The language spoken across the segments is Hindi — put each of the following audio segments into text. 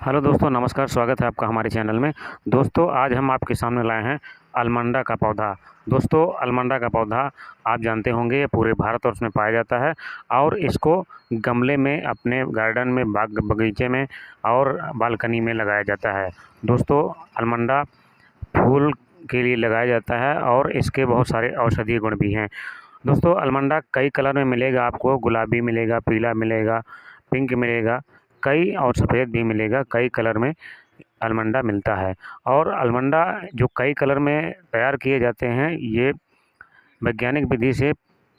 हेलो दोस्तों, नमस्कार। स्वागत है आपका हमारे चैनल में। दोस्तों, आज हम आपके सामने लाए हैं अलमंडा का पौधा। दोस्तों, अलमंडा का पौधा आप जानते होंगे ये पूरे भारतवर्ष में पाया जाता है और इसको गमले में, अपने गार्डन में, बाग बगीचे में और बालकनी में लगाया जाता है। दोस्तों, अलमंडा फूल के लिए लगाया जाता है और इसके बहुत सारे औषधीय गुण भी हैं। दोस्तों, अलमंडा कई कलर में मिलेगा आपको। गुलाबी मिलेगा, पीला मिलेगा, पिंक मिलेगा, कई और सफ़ेद भी मिलेगा। कई कलर में अलमंडा मिलता है और अलमंडा जो कई कलर में तैयार किए जाते हैं, ये वैज्ञानिक विधि से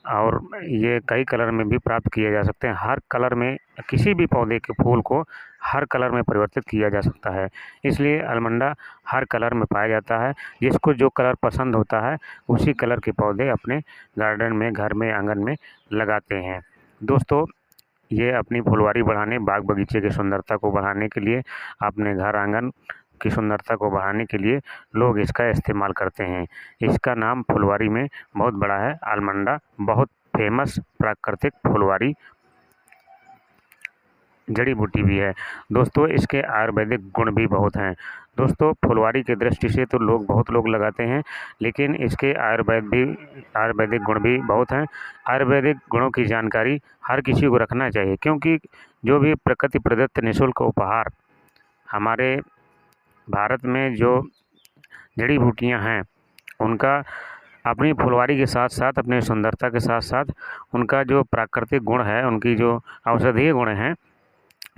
और ये कई कलर में भी प्राप्त किए जा सकते हैं। हर कलर में किसी भी पौधे के फूल को हर कलर में परिवर्तित किया जा सकता है। इसलिए अलमंडा हर कलर में पाया जाता है। जिसको जो कलर पसंद होता है उसी कलर के पौधे अपने गार्डन में, घर में, आंगन में लगाते हैं। दोस्तों, ये अपनी फुलवारी बढ़ाने, बाग बगीचे की सुंदरता को बढ़ाने के लिए, अपने घर आंगन की सुंदरता को बढ़ाने के लिए लोग इसका इस्तेमाल करते हैं। इसका नाम फुलवारी में बहुत बड़ा है। अलमंडा बहुत फेमस प्राकृतिक फुलवारी जड़ी बूटी भी है। दोस्तों, इसके आयुर्वेदिक गुण भी बहुत हैं। दोस्तों, फुलवारी की दृष्टि से तो बहुत लोग लगाते हैं, लेकिन इसके आयुर्वेदिक गुण भी बहुत हैं। आयुर्वेदिक गुणों की जानकारी हर किसी को रखना चाहिए, क्योंकि जो भी प्रकृति प्रदत्त निःशुल्क उपहार हमारे भारत में जो जड़ी बूटियां हैं, उनका अपनी फुलवारी के साथ साथ, अपनी सुंदरता के साथ साथ, उनका जो प्राकृतिक गुण है, उनकी जो औषधीय गुण हैं,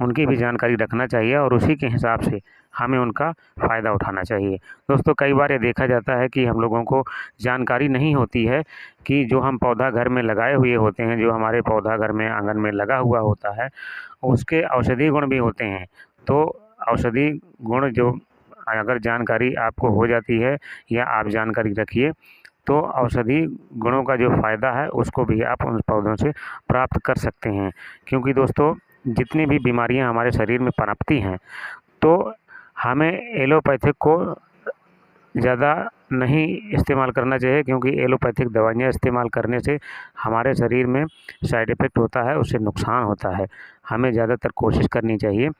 उनकी भी जानकारी रखना चाहिए और उसी के हिसाब से हमें उनका फ़ायदा उठाना चाहिए। दोस्तों, कई बार ये देखा जाता है कि हम लोगों को जानकारी नहीं होती है कि जो हम पौधा घर में लगाए हुए होते हैं, जो हमारे पौधा घर में, आंगन में लगा हुआ होता है, उसके औषधीय गुण भी होते हैं। तो औषधीय गुण जो अगर जानकारी आपको हो जाती है या आप जानकारी रखिए, तो औषधि गुणों का जो फ़ायदा है उसको भी आप उन पौधों से प्राप्त कर सकते हैं। क्योंकि दोस्तों, जितनी भी बीमारियां हमारे शरीर में पनपती हैं, तो हमें एलोपैथिक को ज़्यादा नहीं इस्तेमाल करना चाहिए, क्योंकि एलोपैथिक दवाइयाँ इस्तेमाल करने से हमारे शरीर में साइड इफ़ेक्ट होता है, उससे नुकसान होता है। हमें ज़्यादातर कोशिश करनी चाहिए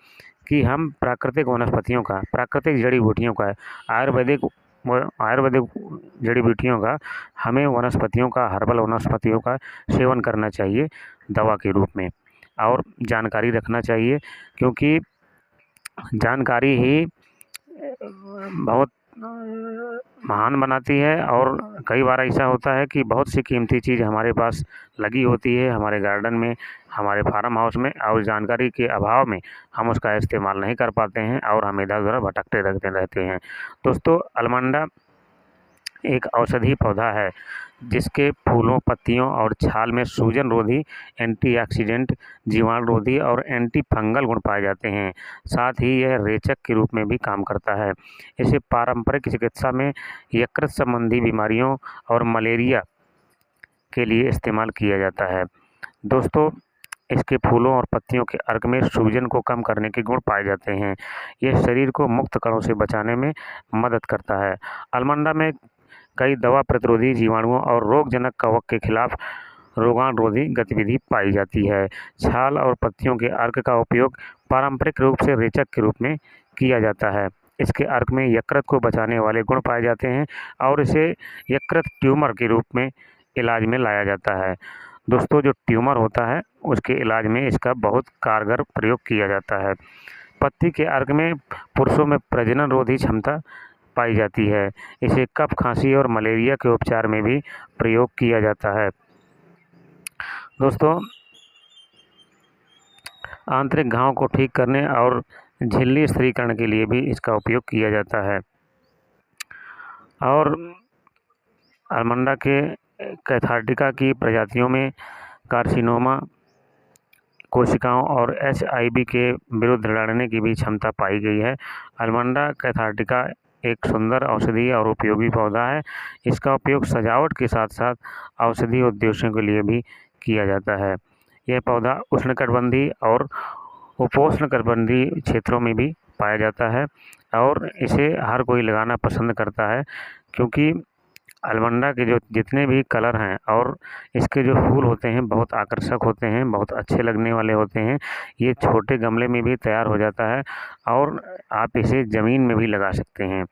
कि हम प्राकृतिक वनस्पतियों का, प्राकृतिक जड़ी बूटियों का, आयुर्वेदिक जड़ी बूटियों का, हमें वनस्पतियों का, हर्बल वनस्पतियों का सेवन करना चाहिए दवा के रूप में, और जानकारी रखना चाहिए। क्योंकि जानकारी ही बहुत महान बनाती है। और कई बार ऐसा होता है कि बहुत सी कीमती चीज़ हमारे पास लगी होती है, हमारे गार्डन में, हमारे फार्म हाउस में, और जानकारी के अभाव में हम उसका इस्तेमाल नहीं कर पाते हैं और हम इधर-उधर भटकते रहते हैं। दोस्तों, अलमंडा एक औषधीय पौधा है जिसके फूलों, पत्तियों और छाल में सूजन रोधी, एंटीऑक्सीडेंट, जीवाणु रोधी और एंटी फंगल गुण पाए जाते हैं। साथ ही यह रेचक के रूप में भी काम करता है। इसे पारंपरिक चिकित्सा में यकृत संबंधी बीमारियों और मलेरिया के लिए इस्तेमाल किया जाता है। दोस्तों, इसके फूलों और पत्तियों के अर्क में सूजन को कम करने के गुण पाए जाते हैं। यह शरीर को मुक्त कणों से बचाने में मदद करता है। अलमंडा में कई दवा प्रतिरोधी जीवाणुओं और रोगजनक कवक के खिलाफ रोगाणुरोधी गतिविधि पाई जाती है। छाल और पत्तियों के अर्क का उपयोग पारंपरिक रूप से रेचक के रूप में किया जाता है। इसके अर्क में यकृत को बचाने वाले गुण पाए जाते हैं और इसे यकृत ट्यूमर के रूप में इलाज में लाया जाता है। दोस्तों, जो ट्यूमर होता है उसके इलाज में इसका बहुत कारगर प्रयोग किया जाता है। पत्ती के अर्क में पुरुषों में प्रजनन रोधी क्षमता पाई जाती है। इसे कफ, खांसी और मलेरिया के उपचार में भी प्रयोग किया जाता है। दोस्तों, आंतरिक घाव को ठीक करने और झिल्ली स्थिरीकरण के लिए भी इसका उपयोग किया जाता है। और अलमंडा के कैथार्टिका की प्रजातियों में कार्सिनोमा कोशिकाओं और HIV के विरुद्ध लड़ने की भी क्षमता पाई गई है। अलमंडा कैथार्टिका एक सुंदर औषधीय और उपयोगी पौधा है। इसका उपयोग सजावट के साथ साथ औषधीय उद्देश्यों के लिए भी किया जाता है। यह पौधा उष्णकटिबंधीय और उपोष्णकटिबंधीय क्षेत्रों में भी पाया जाता है और इसे हर कोई लगाना पसंद करता है, क्योंकि अलमंडा के जो जितने भी कलर हैं और इसके जो फूल होते हैं बहुत आकर्षक होते हैं, बहुत अच्छे लगने वाले होते हैं। ये छोटे गमले में भी तैयार हो जाता है और आप इसे ज़मीन में भी लगा सकते हैं।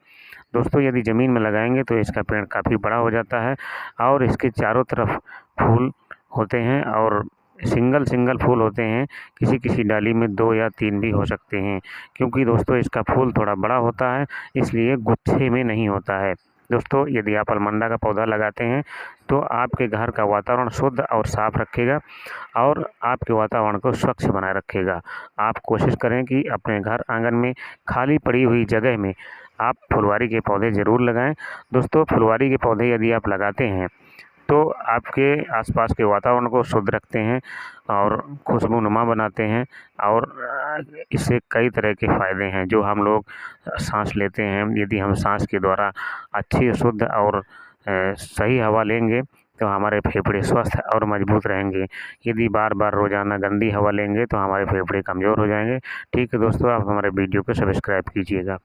दोस्तों, यदि ज़मीन में लगाएंगे तो इसका पेड़ काफ़ी बड़ा हो जाता है और इसके चारों तरफ फूल होते हैं और सिंगल सिंगल फूल होते हैं। किसी किसी डाली में 2 या 3 भी हो सकते हैं, क्योंकि दोस्तों इसका फूल थोड़ा बड़ा होता है, इसलिए गुच्छे में नहीं होता है। दोस्तों, यदि आप अलमंडा का पौधा लगाते हैं तो आपके घर का वातावरण शुद्ध और साफ रखेगा और आपके वातावरण को स्वच्छ बनाए रखेगा। आप कोशिश करें कि अपने घर आंगन में खाली पड़ी हुई जगह में आप फुलवारी के पौधे ज़रूर लगाएं। दोस्तों, फुलवारी के पौधे यदि आप लगाते हैं तो आपके आसपास के वातावरण को शुद्ध रखते हैं और खुशबूनुमा बनाते हैं और इससे कई तरह के फ़ायदे हैं जो हम लोग सांस लेते हैं। यदि हम सांस के द्वारा अच्छी शुद्ध और सही हवा लेंगे तो हमारे फेफड़े स्वस्थ और मजबूत रहेंगे। यदि बार बार रोज़ाना गंदी हवा लेंगे तो हमारे फेफड़े कमज़ोर हो जाएंगे। ठीक है दोस्तों, आप हमारे वीडियो को सब्सक्राइब कीजिएगा।